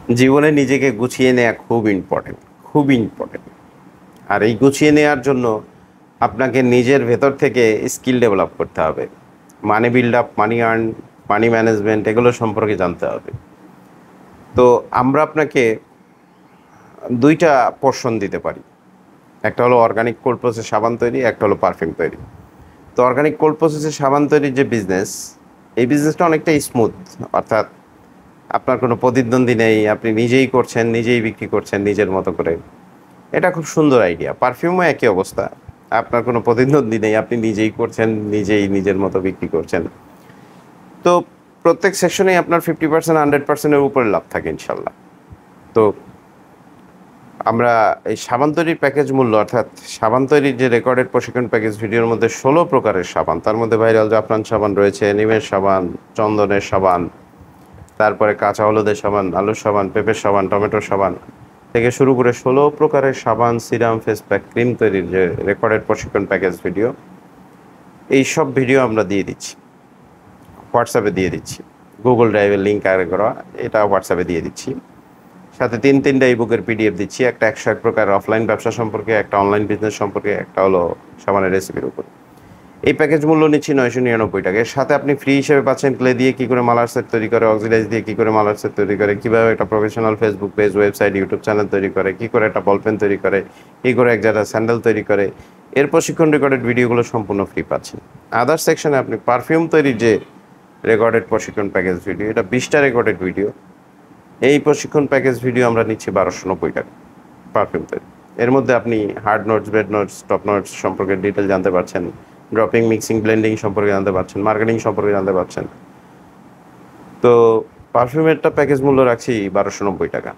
জীবনে নিজেকে গুছিয়ে নেওয়া খুব ইম্পর্টেন্ট, খুব ইম্পর্টেন্ট। আর এই গুছিয়ে নেওয়ার জন্য আপনাকে নিজের ভেতর থেকে স্কিল ডেভেলপ করতে হবে। Money build up, money earn, money management এগুলো সম্পর্কে জানতে হবে। তো আমরা আপনাকে ২টা পোর্শন দিতে পারি। একটা হলো অর্গানিক কোল্ড প্রসেস সাবান তৈরি, একটা হলো পারফিউম তৈরি। তো অর্গানিক কোল্ড প্রসেসের সাবান তৈরির যে বিজনেস, এই বিজনেসটা অনেকটা স্মুথ। অর্থাৎ আপনার কোনো প্রতিদ্বন্দ্বী নেই, আপনি নিজেই করছেন, নিজেই বিক্রি করছেন নিজের মতো করে। এটা খুব সুন্দর আইডিয়া। পারফিউমও একই অবস্থা। আপনার কোনো প্রতিদ্বন্দ্বী নেই, আপনি নিজেই করছেন, নিজেই নিজের মতো বিক্রি করছেন। তো প্রত্যেক সেকশনেই আপনার 50% 100% এর উপরে লাভ থাকে ইনশাল্লাহ। তো আমরা এই সাবান তৈরির প্যাকেজ মূল্য, অর্থাৎ সাবান তৈরির যে রেকর্ডেড প্রশিক্ষণ প্যাকেজ ভিডিওর মধ্যে 16 প্রকারের সাবান, তার মধ্যে ভাইরাল জাফরান সাবান রয়েছে, নিমের সাবান, চন্দনের সাবান, তারপরে কাঁচা হলুদের সাবান, আলুর সাবান, পেঁপের সাবান, টমেটোর সাবান থেকে শুরু করে 16 প্রকারের সাবান, সিরাম, ফেস প্যাক, ক্রিম তৈরির যে রেকর্ডেড প্রশিক্ষণ প্যাকেজ ভিডিও, এই সব ভিডিও আমরা দিয়ে দিচ্ছি, হোয়াটসঅ্যাপে দিয়ে দিচ্ছি। গুগল ড্রাইভের লিঙ্ক আগে করা, এটা হোয়াটসঅ্যাপে দিয়ে দিচ্ছি। সাথে তিনটা ইবুকের পিডিএফ দিচ্ছি, একটা 101 প্রকার অফলাইন ব্যবসা সম্পর্কে, একটা অনলাইন বিজনেস সম্পর্কে, একটা হলো সাবানের রেসিপির উপর। এই প্যাকেজ মূল্য নিচ্ছি 999 টাকা। এর সাথে আপনি ফ্রি হিসেবে পাচ্ছেন ক্লে দিয়ে কী করে মালার সেট তৈরি করে, অক্সিডাইজ দিয়ে কী করে মালার সেট তৈরি করে, কীভাবে একটা professional Facebook page, website, YouTube channel তৈরি করে, কী করে একটা বলপেন তৈরি করে, কী করে এক জায়গায় স্যান্ডেল তৈরি করে, এর প্রশিক্ষণ রেকর্ডেড ভিডিওগুলো সম্পূর্ণ ফ্রি পাচ্ছেন। আদার সেকশনে আপনি পারফিউম তৈরির যে রেকর্ডেড প্রশিক্ষণ প্যাকেজ ভিডিও, এটা 20টা রেকর্ডেড ভিডিও। এই প্রশিক্ষণ প্যাকেজ ভিডিও আমরা নিচ্ছি 1290 টাকা পারফিউম তৈরি। এর মধ্যে আপনি hard notes, bed notes, top notes সম্পর্কে ডিটেল জানতে পারছেন, ড্রপিং, মিক্সিং, ব্লেন্ডিং সম্পর্কে জানতে পারছেন, মার্কেটিং সম্পর্কে জানতে পারছেন। তো পারফিউমেরটা প্যাকেজ মূল্য রাখছি 1290 টাকা।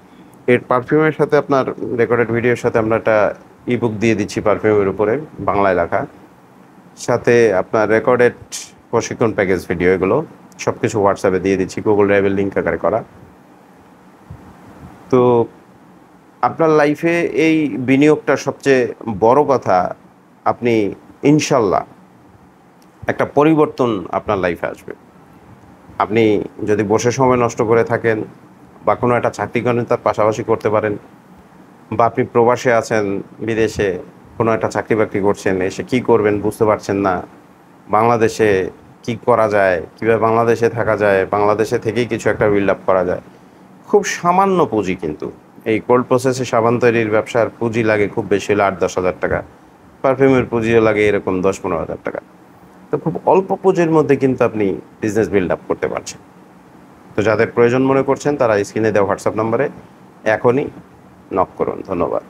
এর পারফিউমের সাথে আপনার রেকর্ডেড ভিডিওর সাথে আমরা একটা ইবুক দিয়ে দিচ্ছি পারফিউমের উপরে, বাংলায় লেখা। সাথে আপনার রেকর্ডেড প্রশিক্ষণ প্যাকেজ ভিডিও, এগুলো সব কিছু হোয়াটসঅ্যাপে দিয়ে দিচ্ছি, গুগল ড্রাইভের লিঙ্ক আকারে করা। তো আপনার লাইফে এই বিনিয়োগটা সবচেয়ে বড় কথা। আপনি ইনশাল্লাহ একটা পরিবর্তন আপনার লাইফে আসবে। আপনি যদি বসে সময় নষ্ট করে থাকেন বা কোনো একটা চাকরি করেন, তার পাশাপাশি করতে পারেন, বা আপনি প্রবাসে আছেন, বিদেশে কোনো একটা চাকরি বাকরি করছেন, এসে কী করবেন বুঝতে পারছেন না, বাংলাদেশে কি করা যায়, কীভাবে বাংলাদেশে থাকা যায়, বাংলাদেশে থেকেই কিছু একটা বিল্ড আপ করা যায়। খুব সামান্য পুঁজি, কিন্তু এই কোল্ড প্রসেসে সাবান তৈরির ব্যবসার পুঁজি লাগে খুব বেশি হলে 8-10 হাজার টাকা, পারফিউমের পুঁজিও লাগে এরকম 10-15 হাজার টাকা। তো খুব অল্প পুঁজির মধ্যে কিন্তু আপনি বিজনেস বিল্ড আপ করতে পারছেন। তো যাদের প্রয়োজন মনে করছেন তারা স্ক্রিনে দেওয়া হোয়াটসঅ্যাপ নম্বরে এখনই নক করুন। ধন্যবাদ।